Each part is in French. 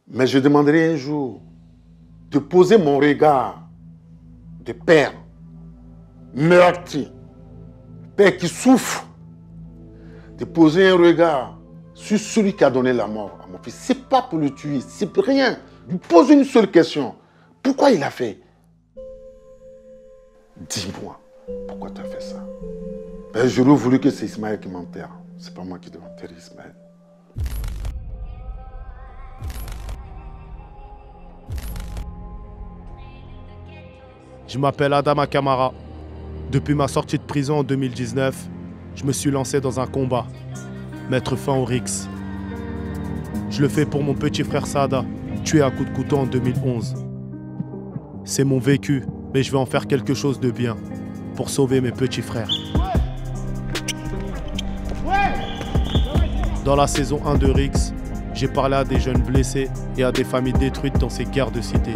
Mais je demanderai un jour de poser mon regard de père meurtri, père qui souffre, de poser un regard sur celui qui a donné la mort à mon fils. Ce n'est pas pour le tuer, c'est rien. Lui pose une seule question. Pourquoi il a fait? Dis-moi, pourquoi tu as fait ça? Ben, j'aurais voulu que c'est Ismaël qui m'enterre. C'est pas moi qui dois enterrer Ismaël. Je m'appelle Adama Kamara. Depuis ma sortie de prison en 2019, je me suis lancé dans un combat. Mettre fin au RICS. Je le fais pour mon petit frère Sada, tué à coups de couteau en 2011. C'est mon vécu, mais je vais en faire quelque chose de bien, pour sauver mes petits frères. Dans la saison 1 de RICS, j'ai parlé à des jeunes blessés et à des familles détruites dans ces guerres de cité.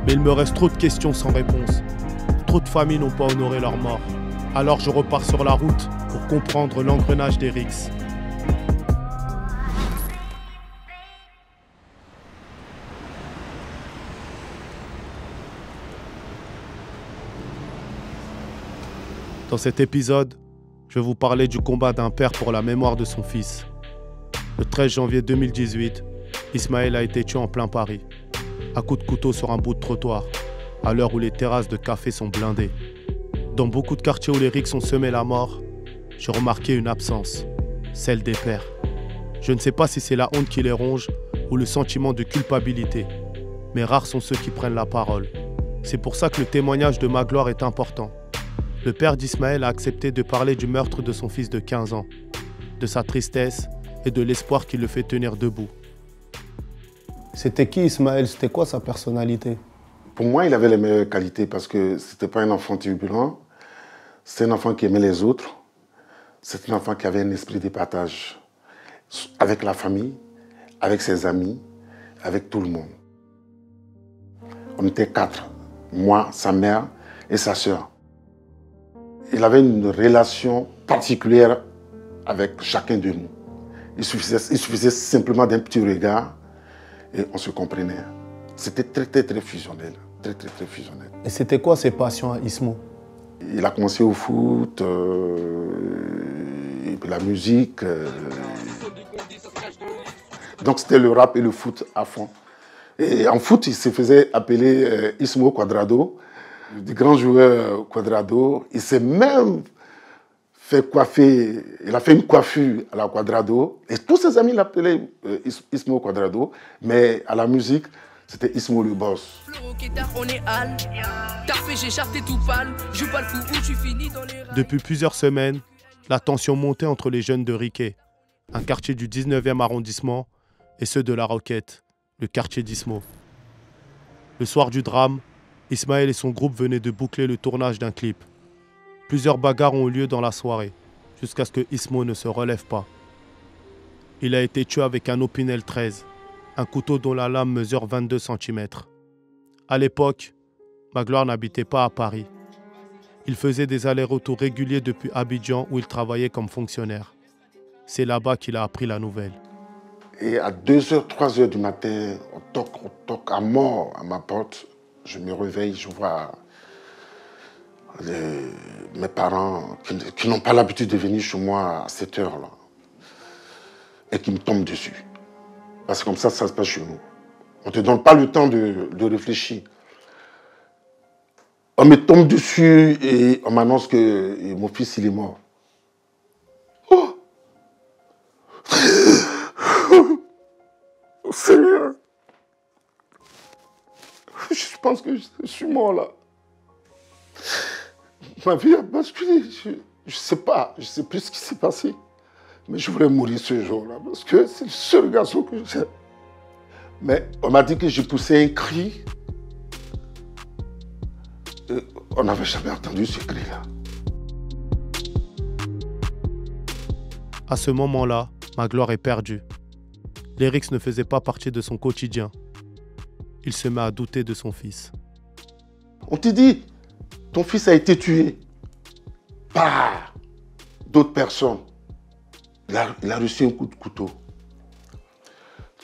Mais il me reste trop de questions sans réponse. Trop de familles n'ont pas honoré leur mort. Alors je repars sur la route pour comprendre l'engrenage des RICS. Dans cet épisode, je vais vous parler du combat d'un père pour la mémoire de son fils. Le 13 janvier 2018, Ismaël a été tué en plein Paris, à coups de couteau sur un bout de trottoir, à l'heure où les terrasses de café sont blindées. Dans beaucoup de quartiers où les RICS ont semé la mort, j'ai remarqué une absence, celle des pères. Je ne sais pas si c'est la honte qui les ronge ou le sentiment de culpabilité, mais rares sont ceux qui prennent la parole. C'est pour ça que le témoignage de Magloire est important. Le père d'Ismaël a accepté de parler du meurtre de son fils de 15 ans, de sa tristesse et de l'espoir qui le fait tenir debout. C'était qui Ismaël? C'était quoi sa personnalité? Pour moi, il avait les meilleures qualités parce que ce n'était pas un enfant turbulent, c'était un enfant qui aimait les autres, c'était un enfant qui avait un esprit de partage avec la famille, avec ses amis, avec tout le monde. On était 4, moi, sa mère et sa sœur. Il avait une relation particulière avec chacun de nous. Il suffisait simplement d'un petit regard et on se comprenait. C'était très fusionnel. Très fusionnel. Et c'était quoi ses passions à Ismo? Il a commencé au foot, et puis la musique. Donc c'était le rap et le foot à fond. Et en foot, il se faisait appeler Ismo Quadrado, du grand joueur Quadrado. Il s'est même fait coiffer, il a fait une coiffure à la Quadrado. Et tous ses amis l'appelaient Ismo Quadrado, mais à la musique, c'était Ismo le boss. Depuis plusieurs semaines, la tension montait entre les jeunes de Riquet, un quartier du 19e arrondissement, et ceux de La Roquette, le quartier d'Ismo. Le soir du drame, Ismaël et son groupe venaient de boucler le tournage d'un clip. Plusieurs bagarres ont eu lieu dans la soirée, jusqu'à ce que Ismo ne se relève pas. Il a été tué avec un Opinel 13, un couteau dont la lame mesure 22 cm. À l'époque, Magloire n'habitait pas à Paris. Il faisait des allers-retours réguliers depuis Abidjan où il travaillait comme fonctionnaire. C'est là-bas qu'il a appris la nouvelle. Et à 2h, 3h du matin, on toque à mort à ma porte. Je me réveille, je vois mes parents qui n'ont pas l'habitude de venir chez moi à cette heure-là et qui me tombent dessus. Parce que comme ça se passe chez nous. On ne te donne pas le temps de réfléchir. On me tombe dessus et on m'annonce que mon fils il est mort. Oh Seigneur, je pense que je suis mort là. Ma vie a basculé. Je ne sais pas, je ne sais plus ce qui s'est passé. Mais je voulais mourir ce jour-là parce que c'est le seul garçon que j'ai. Mais on m'a dit que j'ai poussé un cri. Et on n'avait jamais entendu ce cri-là. À ce moment-là, Magloire est perdu. Les RICS ne faisaient pas partie de son quotidien. Il se met à douter de son fils. On te dit, ton fils a été tué par d'autres personnes. Il a reçu un coup de couteau.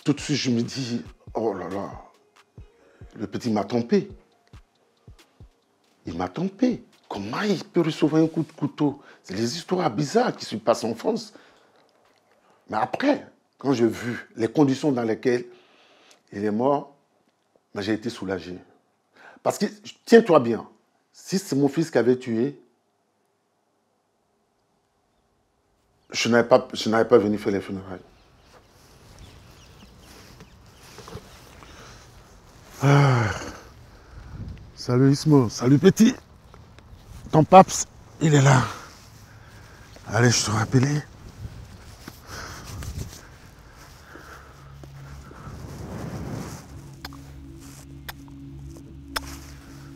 Tout de suite, je me dis, oh là là, le petit m'a trompé. Il m'a trompé. Comment il peut recevoir un coup de couteau? C'est des histoires bizarres qui se passent en France. Mais après, quand j'ai vu les conditions dans lesquelles il est mort, ben, j'ai été soulagé. Parce que, tiens-toi bien, si c'est mon fils qui avait tué, je n'avais pas venu faire les funérailles. Ah. Salut Ismo, salut petit. Ton paps, il est là. Allez, je te rappelle.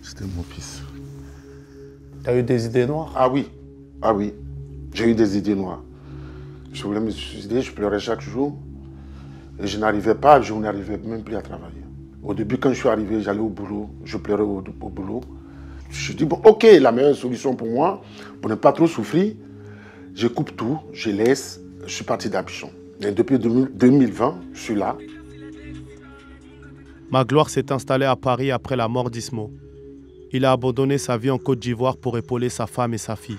C'était mon fils. T'as eu des idées noires? Ah oui, j'ai eu des idées noires. Je voulais me suicider, je pleurais chaque jour. Et je n'arrivais même plus à travailler. Au début, quand je suis arrivé, j'allais au boulot, je pleurais au boulot. Je dis, bon, ok, la meilleure solution pour moi, pour ne pas trop souffrir, je coupe tout, je laisse, je suis parti d'Abidjan. Et depuis 2020, je suis là. Magloire s'est installé à Paris après la mort d'Ismo. Il a abandonné sa vie en Côte d'Ivoire pour épauler sa femme et sa fille.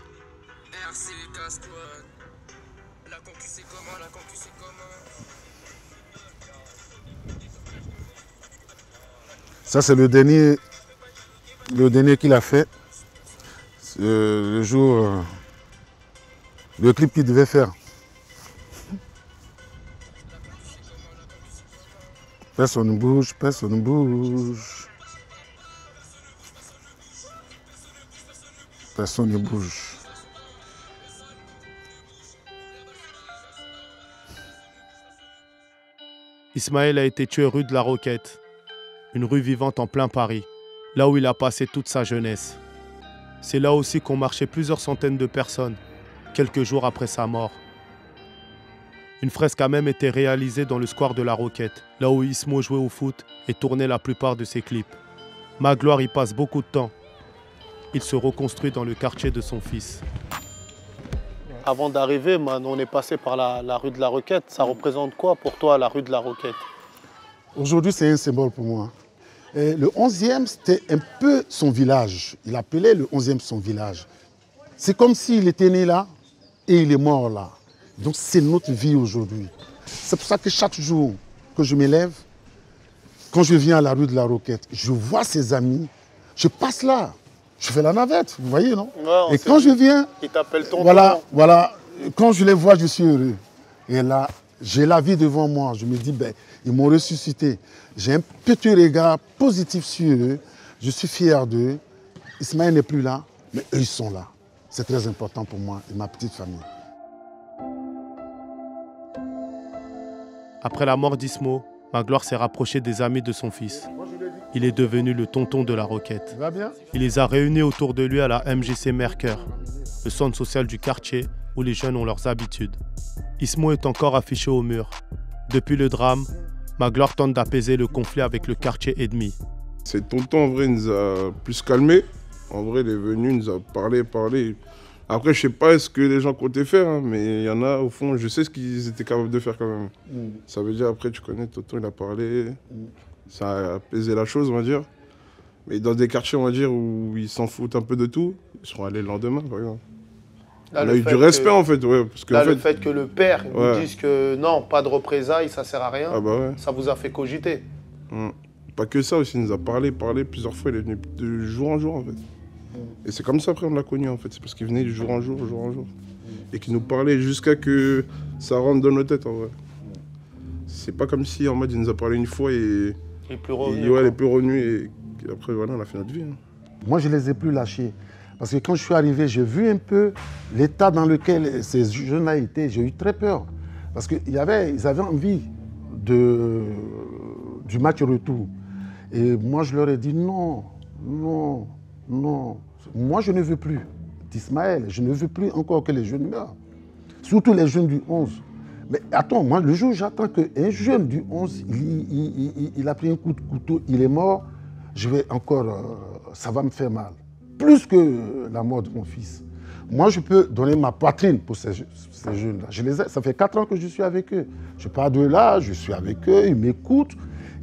Ça, c'est le dernier qu'il a fait. Le jour, le clip qu'il devait faire. Personne ne bouge, personne ne bouge. Personne ne bouge. Ismaël a été tué rue de la Roquette, une rue vivante en plein Paris, là où il a passé toute sa jeunesse. C'est là aussi qu'ont marché plusieurs centaines de personnes, quelques jours après sa mort. Une fresque a même été réalisée dans le square de la Roquette, là où Ismo jouait au foot et tournait la plupart de ses clips. Magloire y passe beaucoup de temps. Il se reconstruit dans le quartier de son fils. Avant d'arriver, man, on est passé par la rue de la Roquette. Ça représente quoi pour toi, la rue de la Roquette? Aujourd'hui, c'est un symbole pour moi. Et le 11e, c'était un peu son village. Il appelait le 11e son village. C'est comme s'il était né là et il est mort là. Donc c'est notre vie aujourd'hui. C'est pour ça que chaque jour que je m'élève, quand je viens à la rue de la Roquette, je vois ses amis, je passe là, je fais la navette, vous voyez, non? Ouais, et quand je viens, il t'appelle tonton. Voilà, quand je les vois, je suis heureux. Et là, j'ai la vie devant moi. Je me dis, ben, ils m'ont ressuscité. J'ai un petit regard positif sur eux. Je suis fier d'eux. Ismaël n'est plus là, mais eux, ils sont là. C'est très important pour moi et ma petite famille. Après la mort d'Ismo, Magloire s'est rapproché des amis de son fils. Il est devenu le tonton de la Roquette. Va bien? Il les a réunis autour de lui à la MJC Mercœur, le centre social du quartier où les jeunes ont leurs habitudes. Ismo est encore affiché au mur. Depuis le drame, Magloire tente d'apaiser le conflit avec le quartier ennemi. C'est tonton, en vrai, il nous a plus calmés. En vrai, il est venu, il nous a parlé. Après, je sais pas ce que les gens comptaient faire, hein, mais il y en a, au fond, je sais ce qu'ils étaient capables de faire quand même. Ça veut dire, après, tu connais, tonton, il a parlé. Ça a apaisé la chose, on va dire. Mais dans des quartiers, on va dire, où ils s'en foutent un peu de tout, ils seront allés le lendemain, par exemple. Là, on a eu du respect, en fait. Ouais, parce que, là, en fait, le fait que le père nous dise que non, pas de représailles, ça sert à rien, ça vous a fait cogiter. Pas que ça aussi, il nous a parlé plusieurs fois, il est venu de jour en jour, en fait. Et c'est comme ça, après, on l'a connu, en fait. C'est parce qu'il venait de jour en jour. Et qu'il nous parlait jusqu'à que ça rentre dans nos têtes, en vrai. C'est pas comme si, en mode, il nous a parlé une fois et... Il est plus revenu. Il est plus revenu et après, voilà, on a fait notre vie. Hein. Moi, je ne les ai plus lâchés. Parce que quand je suis arrivé, j'ai vu un peu l'état dans lequel ces jeunes-là étaient. J'ai eu très peur. Parce qu'ils avaient envie du match retour. Et moi, je leur ai dit non. Moi, je ne veux plus d'Ismaël. Je ne veux plus encore que les jeunes meurent. Surtout les jeunes du 11. Mais attends, moi, le jour où j'attends qu'un jeune du 11, il a pris un coup de couteau, il est mort, je vais encore, ça va me faire mal. Plus que la mort de mon fils. Moi, je peux donner ma poitrine pour ces jeunes-là. Ça fait 4 ans que je suis avec eux. Je pars de là, je suis avec eux, ils m'écoutent.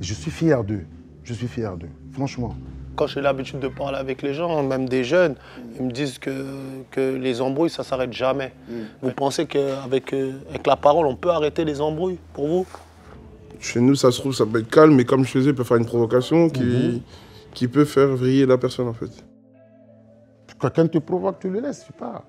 Et je suis fier d'eux. Je suis fier d'eux, franchement. Quand j'ai l'habitude de parler avec les gens, même des jeunes, ils me disent que les embrouilles, ça ne s'arrête jamais. Vous pensez qu'avec la parole, on peut arrêter les embrouilles, pour vous? Chez nous, ça se trouve, ça peut être calme, mais comme je faisais, il peut faire une provocation qui peut faire vriller la personne, en fait. Quelqu'un te provoque, tu le laisses, tu pars.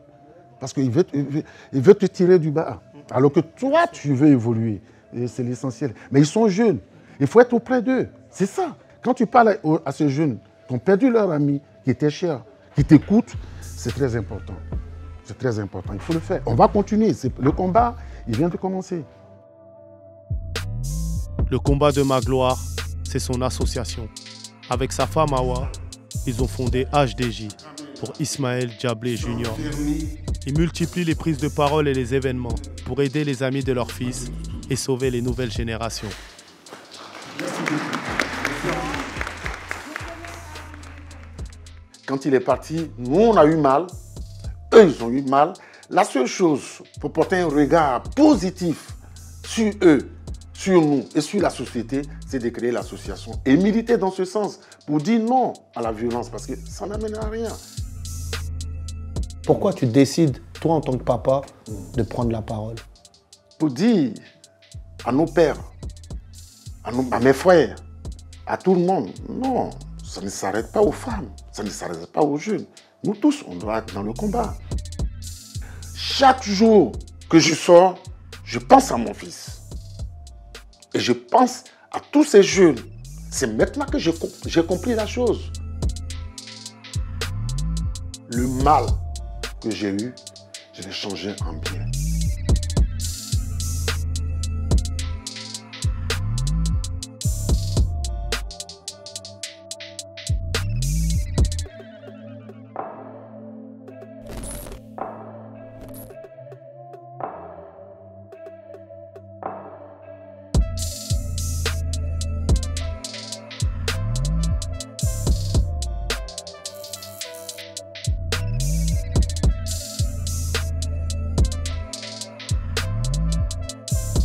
Parce qu'il veut te tirer du bas. Alors que toi, tu veux évoluer. Et c'est l'essentiel. Mais ils sont jeunes. Il faut être auprès d'eux. C'est ça. Quand tu parles à ces jeunes qui ont perdu leur ami, qui était cher, qui t'écoutent, c'est très important. C'est très important. Il faut le faire. On va continuer. Le combat, il vient de commencer. Le combat de Magloire, c'est son association. Avec sa femme Awa, ils ont fondé HDJ pour Ismaël Diablé Jr. Ils multiplient les prises de parole et les événements pour aider les amis de leur fils et sauver les nouvelles générations. Quand il est parti, nous, on a eu mal. Eux, ils ont eu mal. La seule chose pour porter un regard positif sur eux, sur nous et sur la société, c'est de créer l'association et militer dans ce sens pour dire non à la violence parce que ça n'amène à rien. Pourquoi tu décides, toi en tant que papa, de prendre la parole? Pour dire à nos pères, à mes frères, à tout le monde, non, ça ne s'arrête pas aux femmes, ça ne s'arrête pas aux jeunes. Nous tous, on doit être dans le combat. Chaque jour que je sors, je pense à mon fils. Et je pense à tous ces jeunes. C'est maintenant que j'ai compris la chose. Le mal que j'ai eu, je l'ai changé en bien.